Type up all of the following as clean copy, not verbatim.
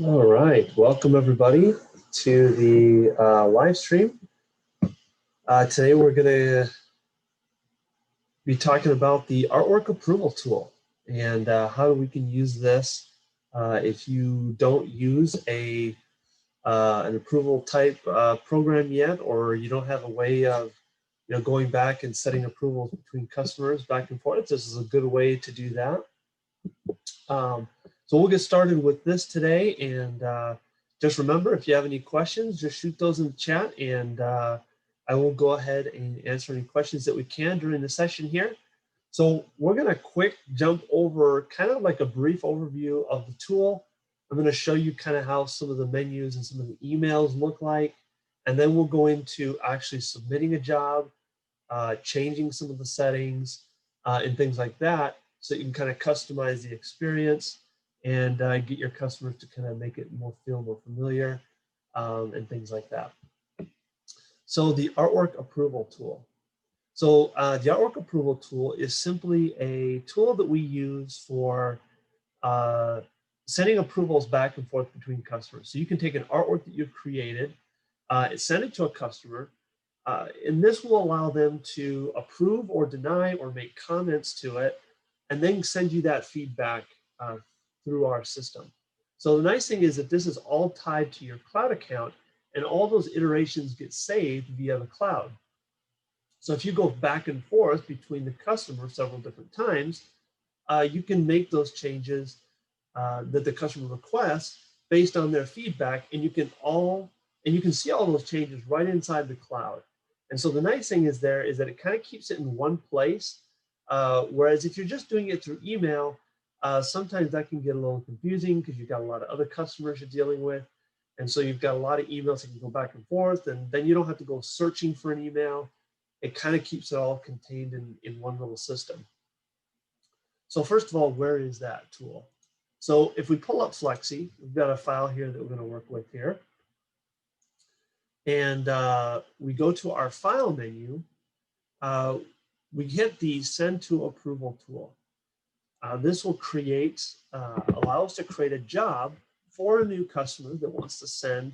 All right, welcome everybody to the live stream. Today we're going to be talking about the artwork approval tool and how we can use this if you don't use an approval type program yet, or you don't have a way of going back and setting approvals between customers back and forth. This is a good way to do that. So we'll get started with this today, and just remember, if you have any questions, just shoot those in the chat, and I will go ahead and answer any questions that we can during the session here. So we're going to quick jump over kind of like a brief overview of the tool. I'm going to show you kind of how some of the menus and some of the emails look like, and then we'll go into actually submitting a job, changing some of the settings, and things like that, so you can kind of customize the experience and get your customers to kind of make it feel more familiar, and things like that. So the artwork approval tool. So the artwork approval tool is simply a tool that we use for sending approvals back and forth between customers. So you can take an artwork that you've created, send it to a customer, and this will allow them to approve or deny or make comments to it, and then send you that feedback through our system. So the nice thing is that this is all tied to your cloud account, and all those iterations get saved via the cloud. So if you go back and forth between the customer several different times, you can make those changes that the customer requests based on their feedback, and you can see all those changes right inside the cloud. And so the nice thing is that it kind of keeps it in one place, whereas if you're just doing it through email, sometimes that can get a little confusing because you've got a lot of other customers you're dealing with. And so you've got a lot of emails that can go back and forth, and then you don't have to go searching for an email. It kind of keeps it all contained in one little system. So first of all, where is that tool? So if we pull up Flexi, we've got a file here that we're going to work with here. And we go to our file menu, we hit the send to approval tool. This will allow us to create a job for a new customer that wants to send,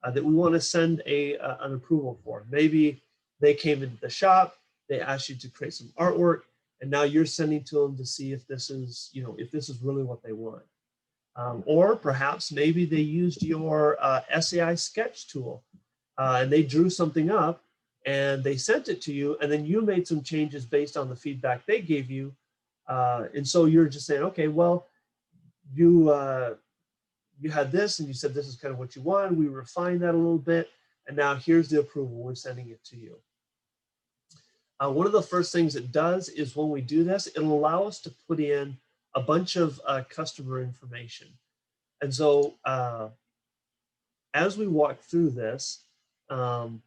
that we want to send an approval for. Maybe they came into the shop, they asked you to create some artwork, and now you're sending to them to see if this is, if this is really what they want. Or perhaps maybe they used your SAI sketch tool, and they drew something up and they sent it to you, and then you made some changes based on the feedback they gave you. And so you're just saying, okay, well, you had this and you said this is kind of what you want. We refined that a little bit, and now here's the approval. We're sending it to you. One of the first things it does is when we do this, it'll allow us to put in a bunch of customer information. And so as we walk through this, I'm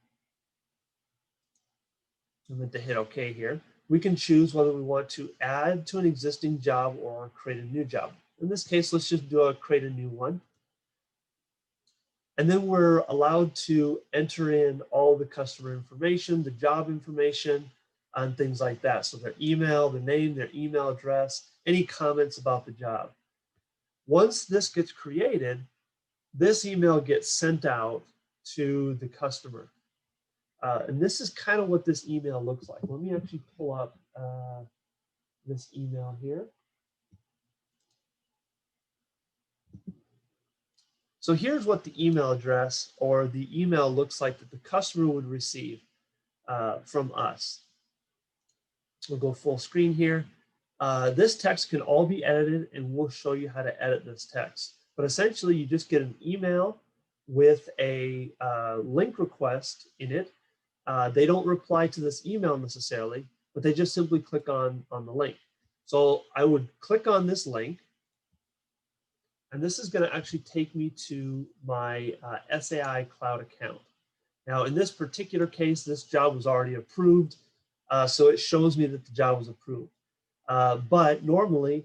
going to hit OK here. We can choose whether we want to add to an existing job or create a new job. In this case, let's just create a new one. And then we're allowed to enter in all the customer information, the job information, and things like that. So their email, the name, their email address, any comments about the job. Once this gets created, this email gets sent out to the customer. And this is kind of what this email looks like. Let me actually pull up this email here. So here's what the email address or the email looks like that the customer would receive from us. We'll go full screen here. This text can all be edited, and we'll show you how to edit this text. But essentially, you just get an email with a link request in it. They don't reply to this email necessarily, but they just simply click on the link. So I would click on this link, and this is going to actually take me to my SAI Cloud account. Now, in this particular case, this job was already approved, so it shows me that the job was approved. But normally,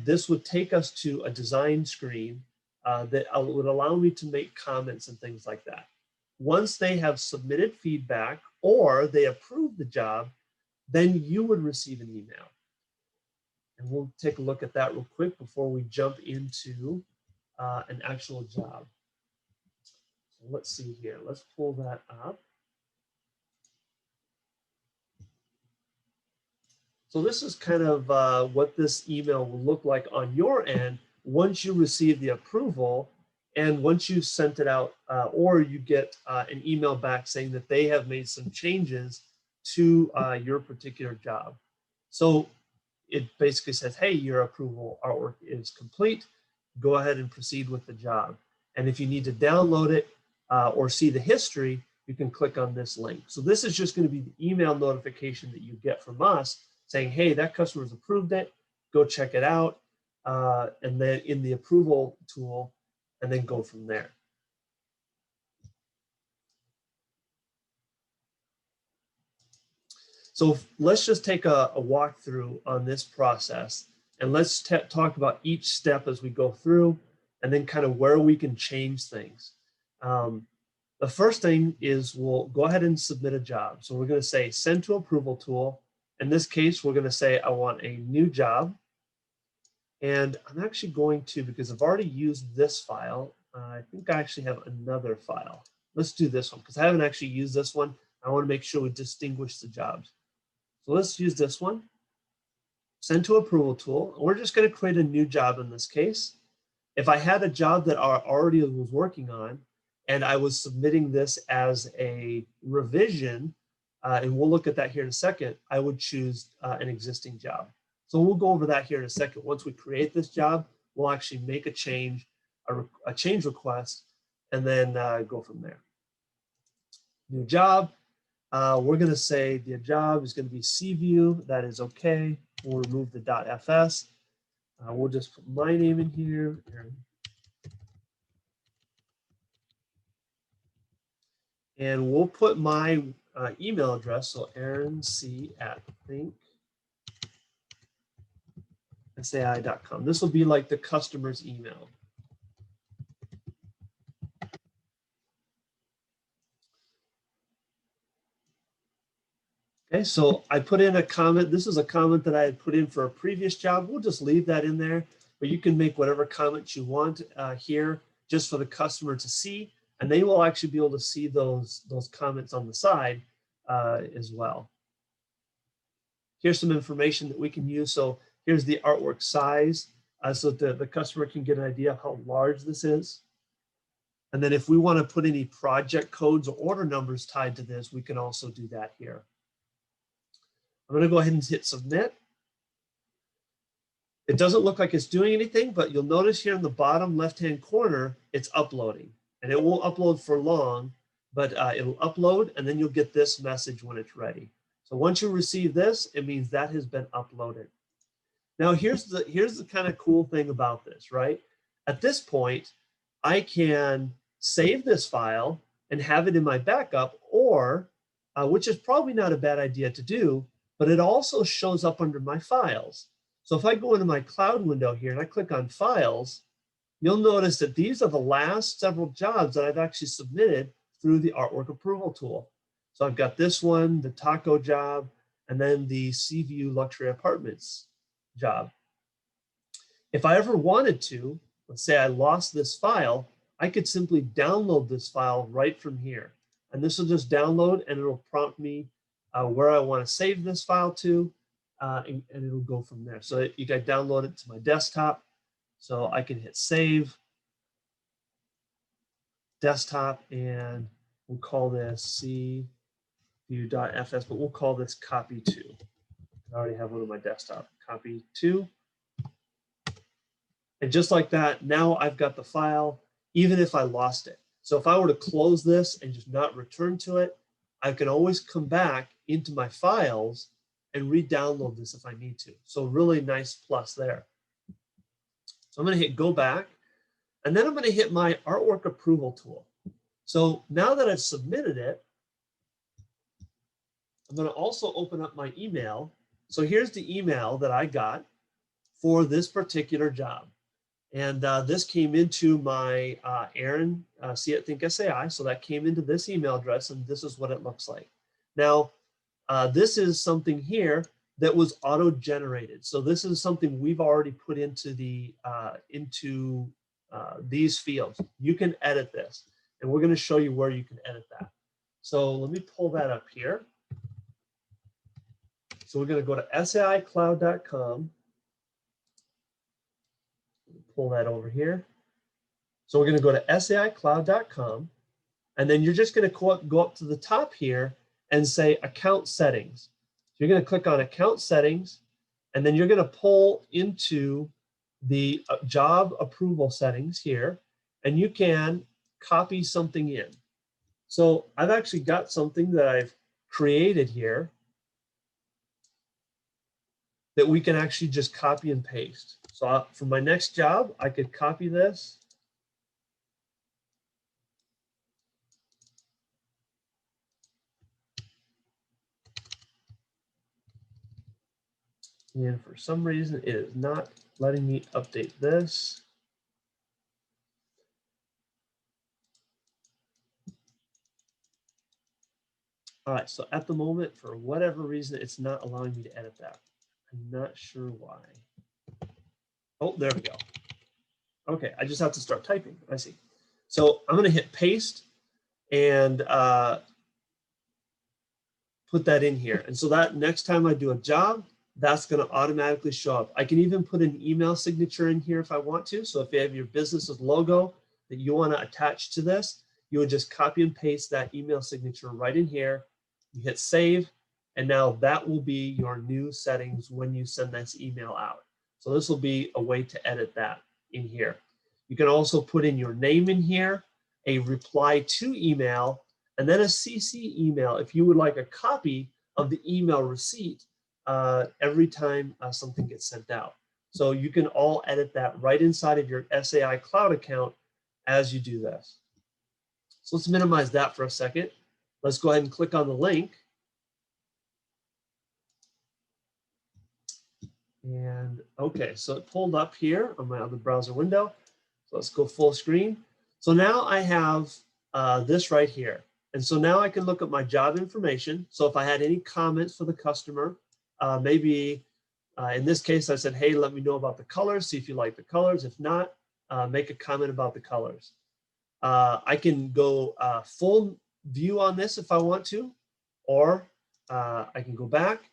this would take us to a design screen that would allow me to make comments and things like that. Once they have submitted feedback or they approve the job, then you would receive an email. And we'll take a look at that real quick before we jump into an actual job. So let's see here. Let's pull that up. So this is kind of what this email will look like on your end once you receive the approval and once you've sent it out, or you get an email back saying that they have made some changes to your particular job. So it basically says, hey, your approval artwork is complete. Go ahead and proceed with the job. And if you need to download it or see the history, you can click on this link. So this is just going to be the email notification that you get from us saying, hey, that customer's approved it, go check it out, and then in the approval tool, and then go from there. So let's just take a walkthrough on this process, and let's talk about each step as we go through, and then kind of where we can change things. The first thing is we'll go ahead and submit a job. So we're going to say send to approval tool. In this case, we're going to say I want a new job. And I'm actually going to, because I've already used this file, I think I actually have another file. Let's do this one because I haven't actually used this one. I want to make sure we distinguish the jobs. So let's use this one. Send to approval tool. We're just going to create a new job in this case. If I had a job that I already was working on and I was submitting this as a revision, and we'll look at that here in a second, I would choose an existing job. So we'll go over that here in a second. Once we create this job, we'll actually make a change request, and then go from there. New job. We're going to say the job is going to be CView. That is okay. We'll remove the .fs. We'll just put my name in here. And we'll put my email address. So aaronc@thinksai.com. This will be like the customer's email. Okay, so I put in a comment. This is a comment that I had put in for a previous job. We'll just leave that in there, but you can make whatever comments you want here just for the customer to see, and they will actually be able to see those comments on the side as well. Here's some information that we can use. So here's the artwork size so that the customer can get an idea of how large this is. And then if we want to put any project codes or order numbers tied to this, we can also do that here. I'm going to go ahead and hit submit. It doesn't look like it's doing anything, but you'll notice here in the bottom left-hand corner, it's uploading. And it won't upload for long, but it'll upload, and then you'll get this message when it's ready. So once you receive this, it means that has been uploaded. Now here's the kind of cool thing about this, right? At this point, I can save this file and have it in my backup, or, which is probably not a bad idea to do, but it also shows up under my files. So if I go into my cloud window here and I click on files, you'll notice that these are the last several jobs that I've actually submitted through the artwork approval tool. So I've got this one, the taco job, and then the Seaview Luxury Apartments job. If I ever wanted to, let's say I lost this file, I could simply download this file right from here. And this will just download and it'll prompt me where I want to save this file to, and it'll go from there. So you can download it to my desktop. So I can hit save, desktop, and we'll call this cview.fs, but we'll call this copy to. I already have one on my desktop, copy to. And just like that, now I've got the file, even if I lost it. So if I were to close this and just not return to it, I can always come back into my files and re-download this if I need to. So really nice plus there. So I'm going to hit go back, and then I'm going to hit my artwork approval tool. So now that I've submitted it, I'm going to also open up my email. So here's the email that I got for this particular job. And this came into my Aaron C@thinksai. So that came into this email address, and this is what it looks like. Now, this is something here that was auto-generated. So this is something we've already put into the these fields. You can edit this, and we're going to show you where you can edit that. So let me pull that up here. So we're going to go to saicloud.com. Pull that over here. So we're going to go to saicloud.com, and then you're just going to go up to the top here and say account settings. So you're going to click on account settings, and then you're going to pull into the job approval settings here, and you can copy something in. So I've actually got something that I've created here that we can actually just copy and paste. So for my next job, I could copy this. And for some reason, it is not letting me update this. All right, so at the moment, for whatever reason, it's not allowing me to edit that. I'm not sure why. Oh, there we go. Okay, I just have to start typing. I see. So I'm going to hit paste and put that in here. And so that next time I do a job, that's going to automatically show up. I can even put an email signature in here if I want to. So if you have your business's logo that you want to attach to this, you would just copy and paste that email signature right in here. You hit save, and now that will be your new settings when you send this email out. So this will be a way to edit that in here. You can also put in your name in here, a reply to email, and then a CC email if you would like a copy of the email receipt every time something gets sent out. So you can all edit that right inside of your SAI Cloud account as you do this. So let's minimize that for a second. Let's go ahead and click on the link. And okay, so it pulled up here on my other browser window. So let's go full screen. So now I have this right here. And so now I can look at my job information. So if I had any comments for the customer, maybe in this case, I said, hey, let me know about the colors, see if you like the colors. If not, make a comment about the colors. I can go full view on this if I want to, or I can go back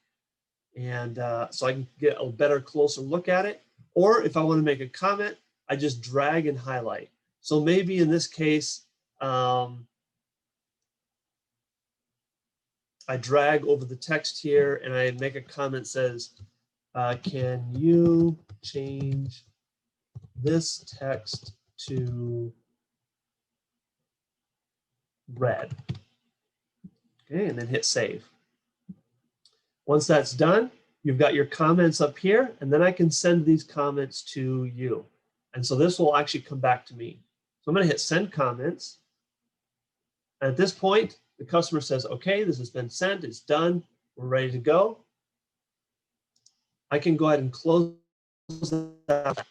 and so I can get a better, closer look at it. Or if I want to make a comment, I just drag and highlight. So maybe in this case, I drag over the text here and I make a comment that says, can you change this text to red? Okay, and then hit save. Once that's done, you've got your comments up here, and then I can send these comments to you. And so this will actually come back to me. So I'm going to hit send comments. And at this point, the customer says, okay, this has been sent, it's done, we're ready to go. I can go ahead and close that.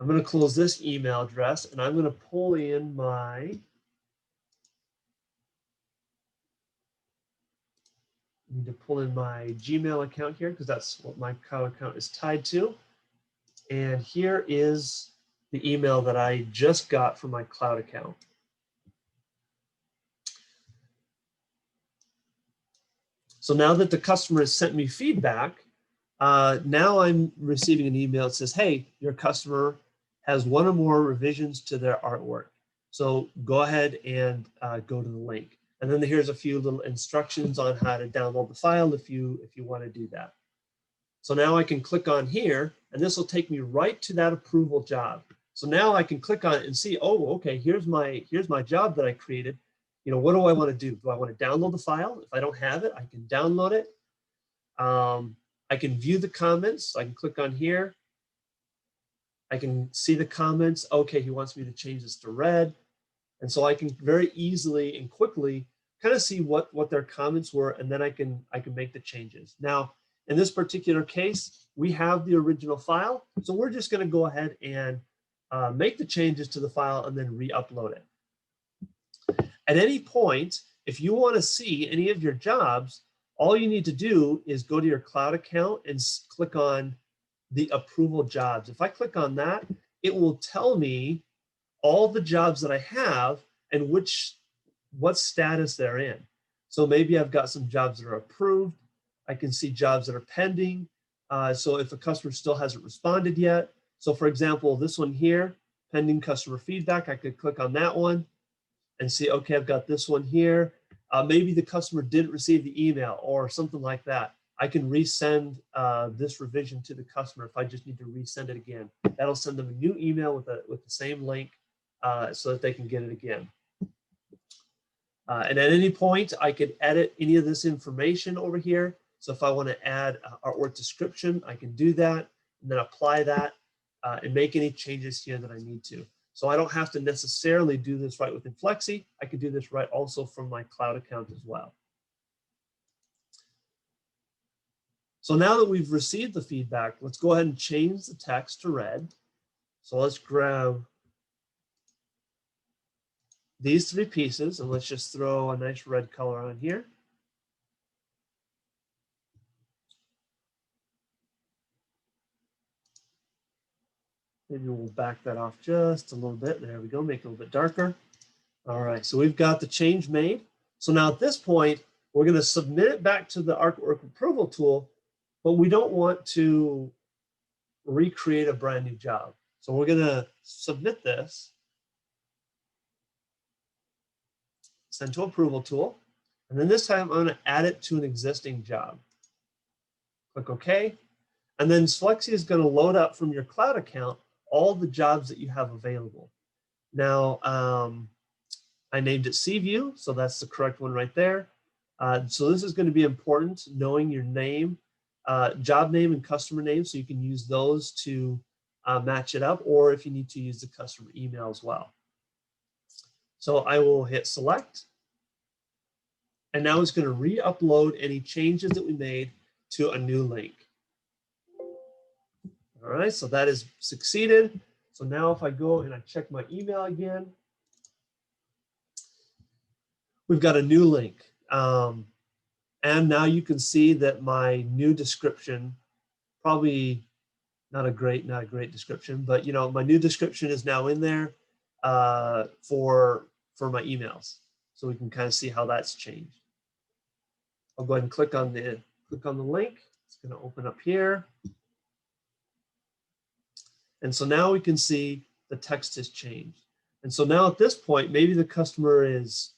I'm going to close this email address, and I'm going to pull in my Gmail account here because that's what my Cloud account is tied to. And here is the email that I just got from my Cloud account. So now that the customer has sent me feedback, now I'm receiving an email that says, hey, your customer has one or more revisions to their artwork. So go ahead and go to the link. And then here's a few little instructions on how to download the file if you want to do that. So now I can click on here, and this will take me right to that approval job. So now I can click on it and see, oh, okay, here's my job that I created. You know, what do I want to do? Do I want to download the file? If I don't have it, I can download it. I can view the comments. I can click on here. I can see the comments. Okay, he wants me to change this to red. And so I can very easily and quickly kind of see what their comments were, and then I can make the changes. Now, in this particular case, we have the original file. So we're just going to go ahead and make the changes to the file and then re-upload it. At any point, if you want to see any of your jobs, all you need to do is go to your Cloud account and click on the approval jobs. If I click on that, it will tell me all the jobs that I have and what status they're in. So maybe I've got some jobs that are approved. I can see jobs that are pending. So if a customer still hasn't responded yet. So for example, this one here, pending customer feedback, I could click on that one and see, okay, I've got this one here. Maybe the customer didn't receive the email or something like that. I can resend this revision to the customer if I just need to resend it again. That'll send them a new email with the same link so that they can get it again. And at any point, I could edit any of this information over here. So if I want to add artwork description, I can do that and then apply that and make any changes here that I need to. So I don't have to necessarily do this right within Flexi. I could do this right also from my cloud account as well. So now that we've received the feedback, let's go ahead and change the text to red. So let's grab these 3 pieces and let's just throw a nice red color on here. Maybe we'll back that off just a little bit. There we go, make it a little bit darker. All right, so we've got the change made. So now at this point, we're going to submit it back to the artwork approval tool, but we don't want to recreate a brand new job. So we're going to submit this, send to approval tool, and then this time I'm going to add it to an existing job. Click OK, and then Flexi is going to load up from your cloud account all the jobs that you have available. Now, I named it CView, so that's the correct one right there. So this is going to be important, knowing your name, job name and customer name, so you can use those to match it up, or if you need to use the customer email as well. So I will hit select, and now it's going to re-upload any changes that we made to a new link. All right, so that is succeeded. So now if I go and I check my email again, we've got a new link. And now you can see that my new description, probably not a great description, but you know, my new description is now in there for my emails. So we can kind of see how that's changed. I'll go ahead and click on the link. It's going to open up here. And so now we can see the text has changed. And so now at this point, maybe the customer is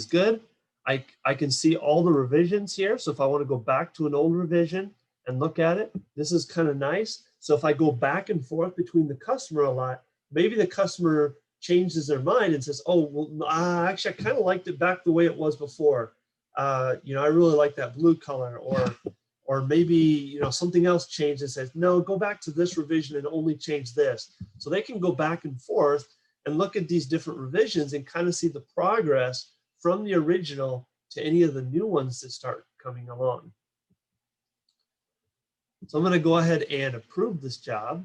good. I can see all the revisions here. So if I want to go back to an old revision and look at it, this is kind of nice. So if I go back and forth between the customer a lot, maybe the customer changes their mind and says, oh, well, actually, I kind of liked it back the way it was before. You know, I really like that blue color, or maybe, you know, something else changed and says, no, go back to this revision and only change this. So they can go back and forth and look at these different revisions and kind of see the progress from the original to any of the new ones that start coming along. So I'm going to go ahead and approve this job.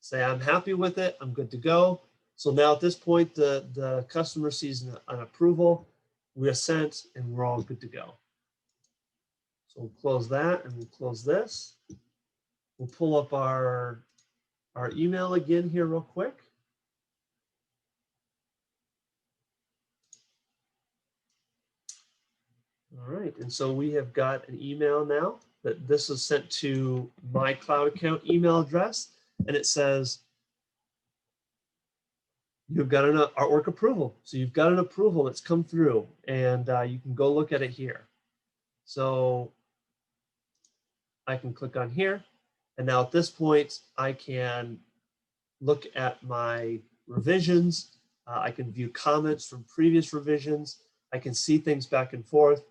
Say I'm happy with it, I'm good to go. So now at this point, the customer sees an approval, we are sent, and we're all good to go. So we'll close that and we'll close this. We'll pull up our email again here real quick. All right, and so we have got an email now that this is sent to my cloud account email address, and it says, you've got an artwork approval. So you've got an approval that's come through, and you can go look at it here. So I can click on here, and now at this point, I can look at my revisions. I can view comments from previous revisions. I can see things back and forth,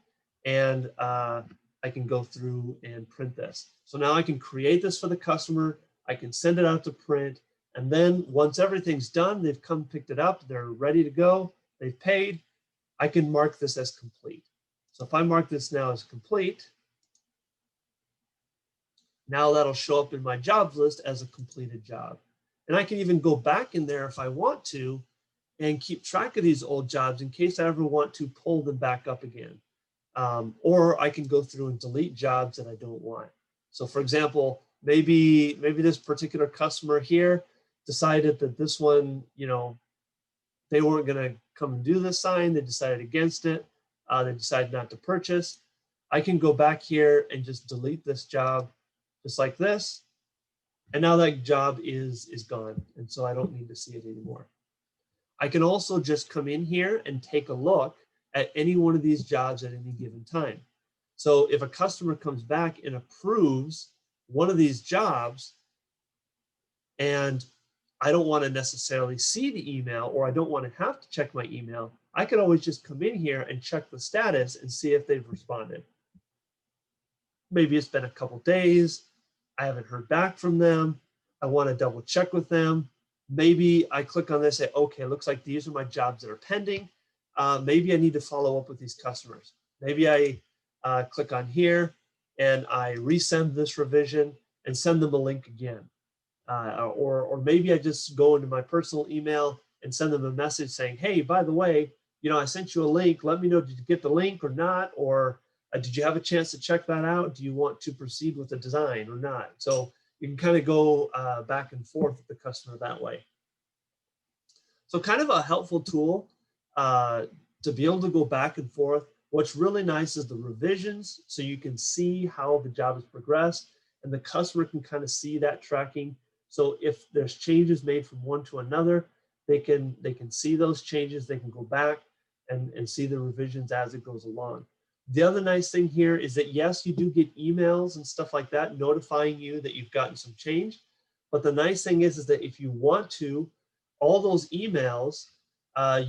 and I can go through and print this. So now I can create this for the customer. I can send it out to print. And then once everything's done, they've come picked it up, they're ready to go, they've paid, I can mark this as complete. So if I mark this now as complete, now that'll show up in my jobs list as a completed job. And I can even go back in there if I want to and keep track of these old jobs in case I ever want to pull them back up again. or I can go through and delete jobs that I don't want. So for example, maybe this particular customer here decided that this one, they weren't going to come and do this sign. They decided against it. They decided not to purchase. I can go back here and just delete this job just like this. And now that job is gone. And so I don't need to see it anymore. I can also just come in here and take a look at any one of these jobs at any given time. So if a customer comes back and approves one of these jobs, and I don't want to necessarily see the email, or I don't want to have to check my email, I could always just come in here and check the status and see if they've responded. Maybe it's been a couple days, I haven't heard back from them, I want to double check with them. Maybe I click on this and say, okay, looks like these are my jobs that are pending. Maybe I need to follow up with these customers. Maybe I click on here and I resend this revision and send them a link again. Or maybe I just go into my personal email and send them a message saying, hey, by the way, I sent you a link. Let me know, did you get the link or not? Or did you have a chance to check that out? Do you want to proceed with the design or not? So you can kind of go back and forth with the customer that way. So kind of a helpful tool to be able to go back and forth. What's really nice is the revisions, so you can see how the job has progressed, and the customer can kind of see that tracking. So if there's changes made from one to another, they can see those changes. They can go back and see the revisions as it goes along. The other nice thing here is that, yes, you do get emails and stuff like that notifying you that you've gotten some change. But the nice thing is that if you want to, all those emails,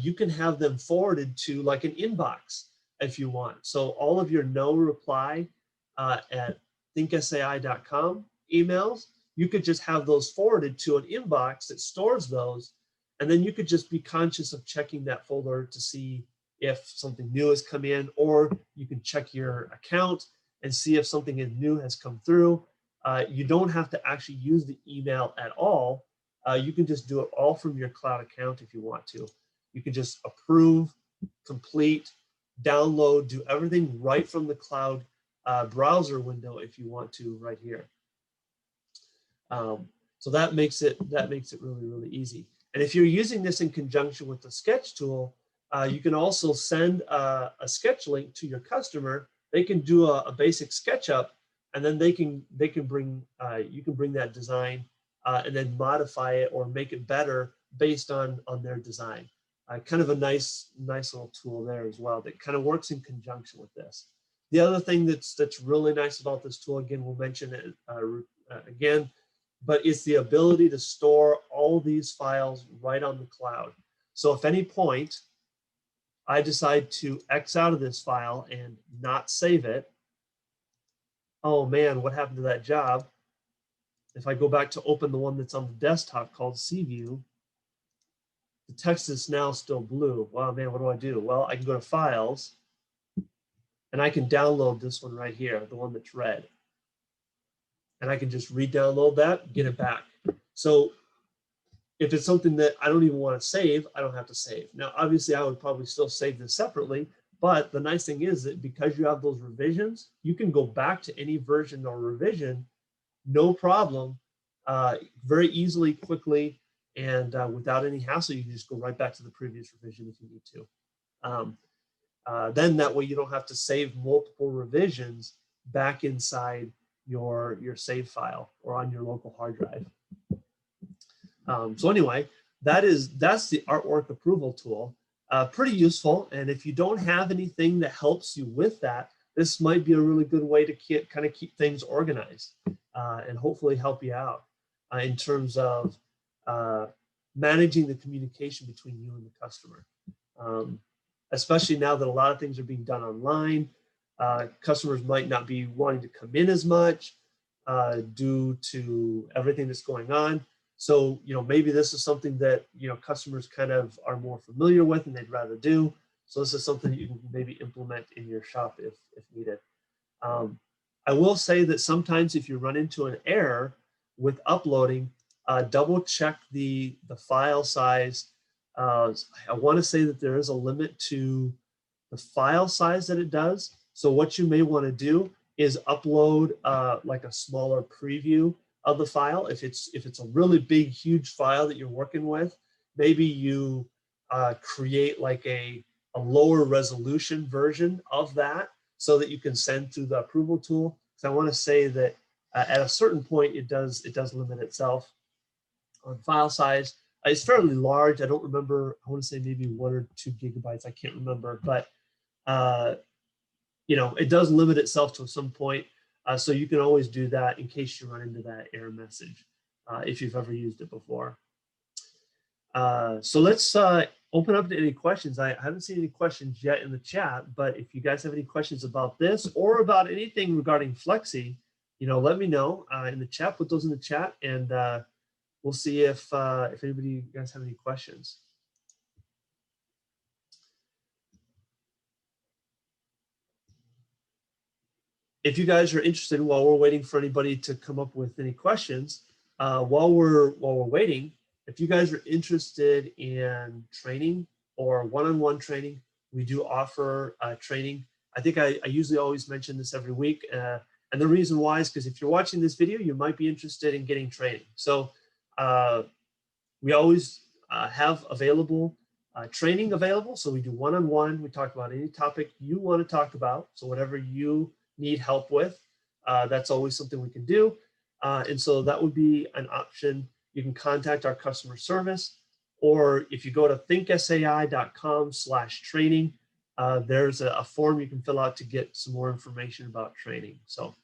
you can have them forwarded to like an inbox if you want. So all of your no reply at thinksai.com emails, you could just have those forwarded to an inbox that stores those. And then you could just be conscious of checking that folder to see if something new has come in, or you can check your account and see if something new has come through. You don't have to actually use the email at all. You can just do it all from your cloud account if you want to. You can just approve, complete, download, do everything right from the cloud browser window if you want to right here. So that makes it really, really easy. And if you're using this in conjunction with the Sketch tool, you can also send a sketch link to your customer. They can do a basic SketchUp, and then you can bring that design and then modify it or make it better based on their design. Kind of a nice little tool there as well that kind of works in conjunction with this. The other thing that's really nice about this tool, again, we'll mention it again, but it's the ability to store all these files right on the cloud. So if at any point I decide to X out of this file and not save it, oh man, what happened to that job? If I go back to open the one that's on the desktop called CView, the text is now still blue. Wow, man, what do I do? Well, I can go to Files, and I can download this one right here, the one that's red. And I can just re-download that, get it back. So if it's something that I don't even want to save, I don't have to save. Now, obviously, I would probably still save this separately, but the nice thing is that because you have those revisions, you can go back to any version or revision, no problem, very easily, quickly, and without any hassle. You can just go right back to the previous revision if you need to. Then that way you don't have to save multiple revisions back inside your save file or on your local hard drive. So anyway, that's the artwork approval tool. Pretty useful. And if you don't have anything that helps you with that, this might be a really good way to kind of keep things organized and hopefully help you out in terms of managing the communication between you and the customer. Especially now that a lot of things are being done online, customers might not be wanting to come in as much due to everything that's going on. So, maybe this is something that, customers kind of are more familiar with and they'd rather do. So this is something that you can maybe implement in your shop if needed. I will say that sometimes if you run into an error with uploading, double check the file size. I want to say that there is a limit to the file size that it does. So what you may want to do is upload like a smaller preview of the file. If it's a really big, huge file that you're working with, maybe you create like a lower resolution version of that so that you can send through the approval tool. So I want to say that at a certain point, it does limit itself on file size. It's fairly large. I don't remember. I want to say maybe 1 or 2 gigabytes. I can't remember, but you know, it does limit itself to some point. So you can always do that in case you run into that error message if you've ever used it before. So let's open up to any questions. I haven't seen any questions yet in the chat, but if you guys have any questions about this or about anything regarding Flexi, you know, let me know in the chat. Put those in the chat, and we'll see if anybody, you guys have any questions. If you guys are interested, while we're waiting for anybody to come up with any questions, while we're waiting, if you guys are interested in training or one-on-one training, we do offer training. I think I usually always mention this every week. And the reason why is because if you're watching this video, you might be interested in getting training. So we always have available training available. So we do one-on-one. We talk about any topic you want to talk about. So whatever you need help with, that's always something we can do. And so that would be an option. You can contact our customer service, or if you go to thinksai.com/training, there's a form you can fill out to get some more information about training. So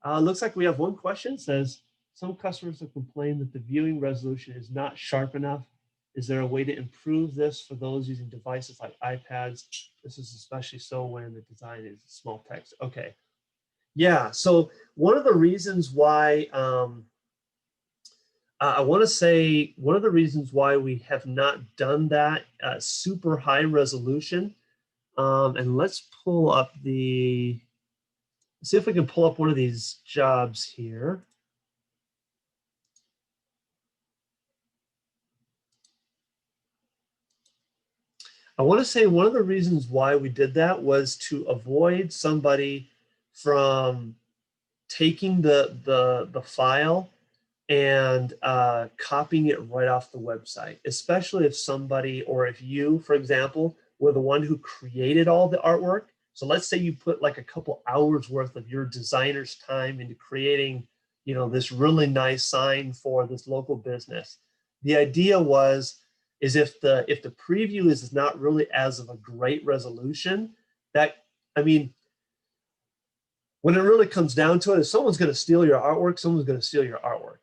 looks like we have one question. It says, some customers have complained that the viewing resolution is not sharp enough. Is there a way to improve this for those using devices like iPads? This is especially so when the design is small text. Okay. Yeah, so one of the reasons why, I want to say one of the reasons why we have not done that super high resolution, and let's pull up see if we can pull up one of these jobs here. I want to say one of the reasons why we did that was to avoid somebody from taking the file and copying it right off the website, especially if somebody, or if you, for example, were the one who created all the artwork. So let's say you put like a couple hours worth of your designer's time into creating, you know, this really nice sign for this local business. The idea is if the preview is not really as of a great resolution, that, I mean, when it really comes down to it, if someone's going to steal your artwork, someone's going to steal your artwork.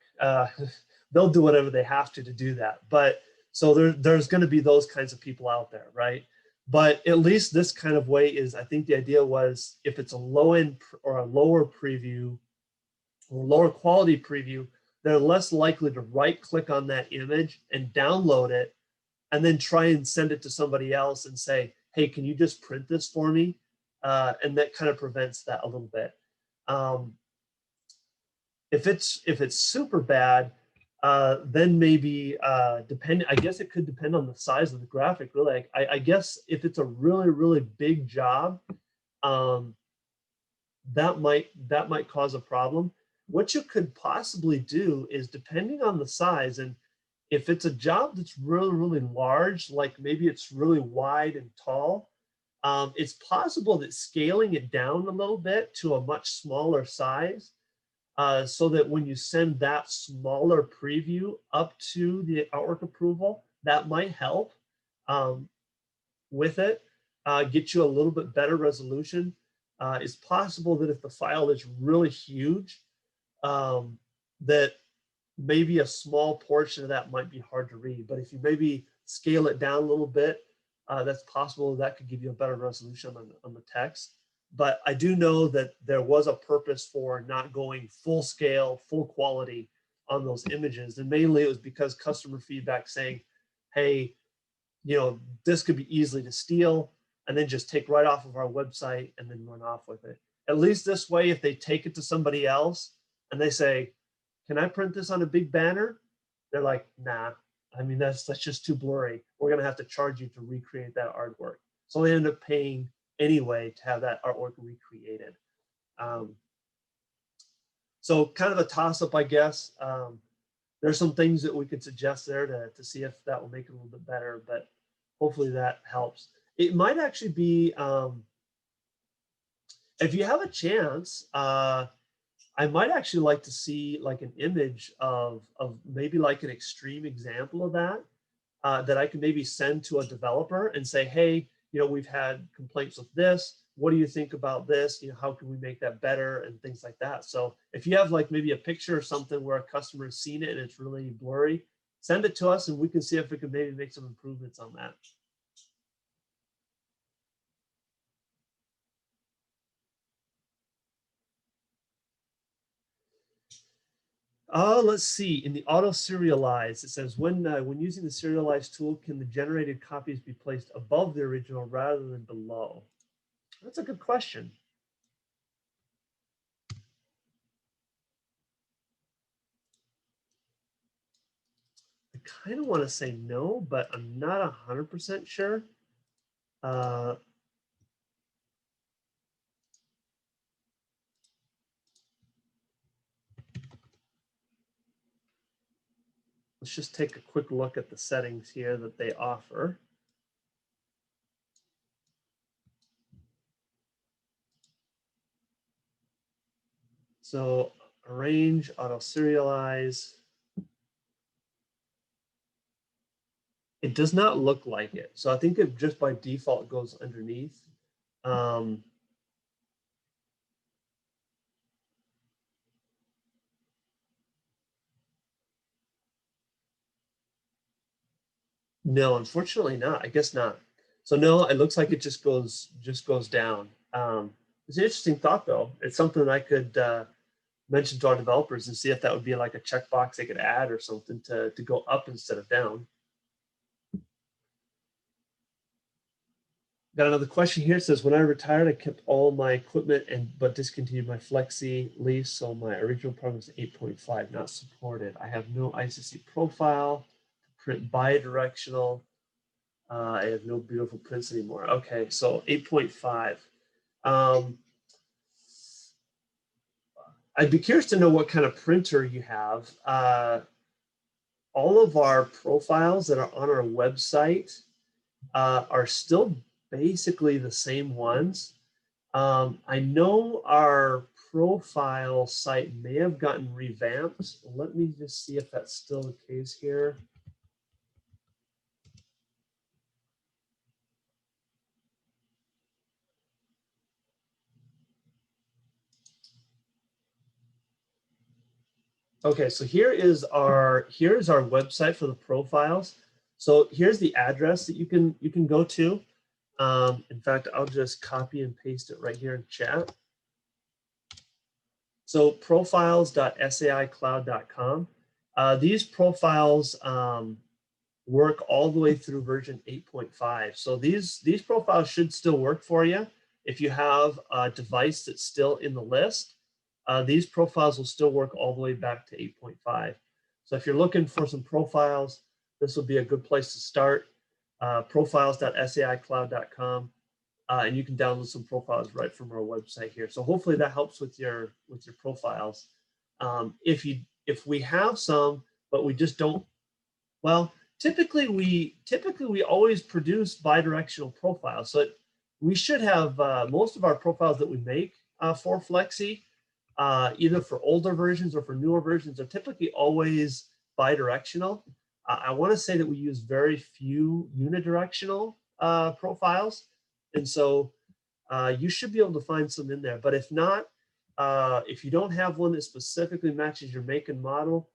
They'll do whatever they have to do that. But so there's going to be those kinds of people out there, right? But at least this kind of way is, I think the idea was, if it's a low end or a lower preview or lower quality preview, they're less likely to right click on that image and download it and then try and send it to somebody else and say, hey, can you just print this for me? And that kind of prevents that a little bit. If it's super bad, then maybe I guess it could depend on the size of the graphic. Really, I guess if it's a really big job, that might cause a problem. What you could possibly do is, depending on the size, and if it's a job that's really large, like maybe it's really wide and tall, it's possible that scaling it down a little bit to a much smaller size, so that when you send that smaller preview up to the artwork approval, that might help with it, get you a little bit better resolution. It's possible that if the file is really huge, that maybe a small portion of that might be hard to read. But if you maybe scale it down a little bit, that's possible that could give you a better resolution on the text. But I do know that there was a purpose for not going full scale, full quality on those images. And mainly it was because customer feedback saying, hey, you know, this could be easily to steal and then just take right off of our website and then run off with it. At least this way, if they take it to somebody else and they say, can I print this on a big banner? They're like, nah, I mean, that's just too blurry. We're gonna have to charge you to recreate that artwork. So they end up paying anyway to have that artwork recreated. So kind of a toss-up, I guess. There's some things that we could suggest there to see if that will make it a little bit better, but hopefully that helps. It might actually be, if you have a chance, I might actually like to see like an image of maybe like an extreme example of that, that I can maybe send to a developer and say, hey, you know, we've had complaints with this. What do you think about this? You know, how can we make that better and things like that. So if you have like maybe a picture or something where a customer has seen it and it's really blurry, send it to us and we can see if we can maybe make some improvements on that. Let's see. In the auto serialize, it says when using the serialize tool, can the generated copies be placed above the original rather than below? That's a good question. I kind of want to say no, but I'm not 100% sure. Let's just take a quick look at the settings here that they offer. So arrange, auto serialize. It does not look like it. So I think it just by default goes underneath. No, unfortunately not. I guess not. So no, it looks like it just goes down. It's an interesting thought though. It's something I could mention to our developers and see if that would be like a checkbox they could add or something to go up instead of down. Got another question here. It says, when I retired, I kept all my equipment but discontinued my Flexi lease. So my original program was 8.5, not supported. I have no ICC profile, print bidirectional. I have no beautiful prints anymore. Okay, so 8.5. I'd be curious to know what kind of printer you have. All of our profiles that are on our website are still basically the same ones. I know our profile site may have gotten revamped. Let me just see if that's still the case here. Okay, so here's our website for the profiles. So here's the address that you can go to. In fact, I'll just copy and paste it right here in chat. So profiles.saicloud.com. These profiles work all the way through version 8.5. So these profiles should still work for you. If you have a device that's still in the list, these profiles will still work all the way back to 8.5. So if you're looking for some profiles, this will be a good place to start. Profiles.saicloud.com. And you can download some profiles right from our website here. So hopefully that helps with your profiles. If we have some, but we just don't, well, typically we always produce bidirectional profiles. So we should have most of our profiles that we make for Flexi, either for older versions or for newer versions, are typically always bidirectional. I want to say that we use very few unidirectional profiles. And so you should be able to find some in there. But if not, if you don't have one that specifically matches your make and model,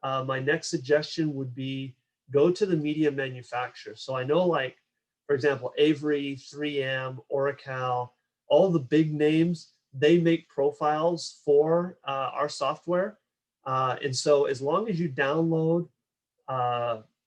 my next suggestion would be go to the media manufacturer. So I know, like, for example, Avery, 3M, Oracle, all the big names, they make profiles for our software. And so as long as you download,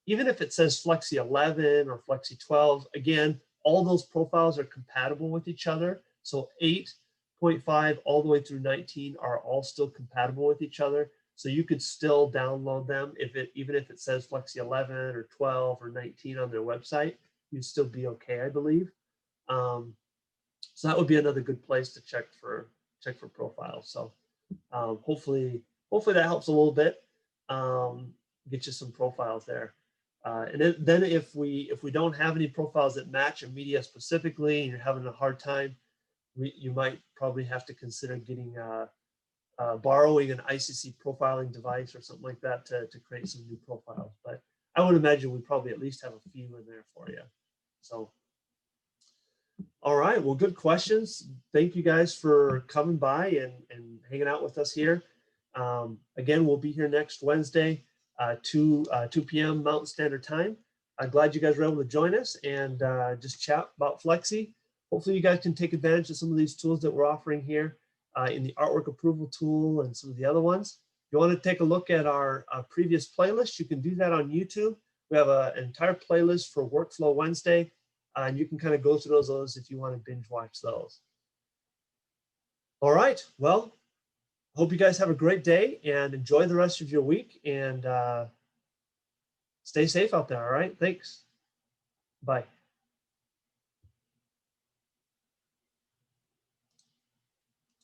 even if it says Flexi 11 or Flexi 12, again, all those profiles are compatible with each other. So 8.5 all the way through 19 are all still compatible with each other. So you could still download them even if it says Flexi 11 or 12 or 19 on their website, you'd still be okay, I believe. So that would be another good place to check for profiles. So hopefully that helps a little bit. Get you some profiles there. And then if we don't have any profiles that match a media specifically, and you're having a hard time, you might probably have to consider getting borrowing an ICC profiling device or something like that to create some new profiles. But I would imagine we probably at least have a few in there for you. So, all right, well, good questions. Thank you guys for coming by and hanging out with us here. Again, we'll be here next Wednesday, 2 p.m. Mountain Standard Time. I'm glad you guys were able to join us and just chat about Flexi. Hopefully you guys can take advantage of some of these tools that we're offering here in the artwork approval tool and some of the other ones. If you want to take a look at our previous playlist, you can do that on YouTube. We have an entire playlist for Workflow Wednesday, and you can kind of go through those if you want to binge watch those. All right, well, hope you guys have a great day and enjoy the rest of your week, and stay safe out there. All right, thanks. Bye.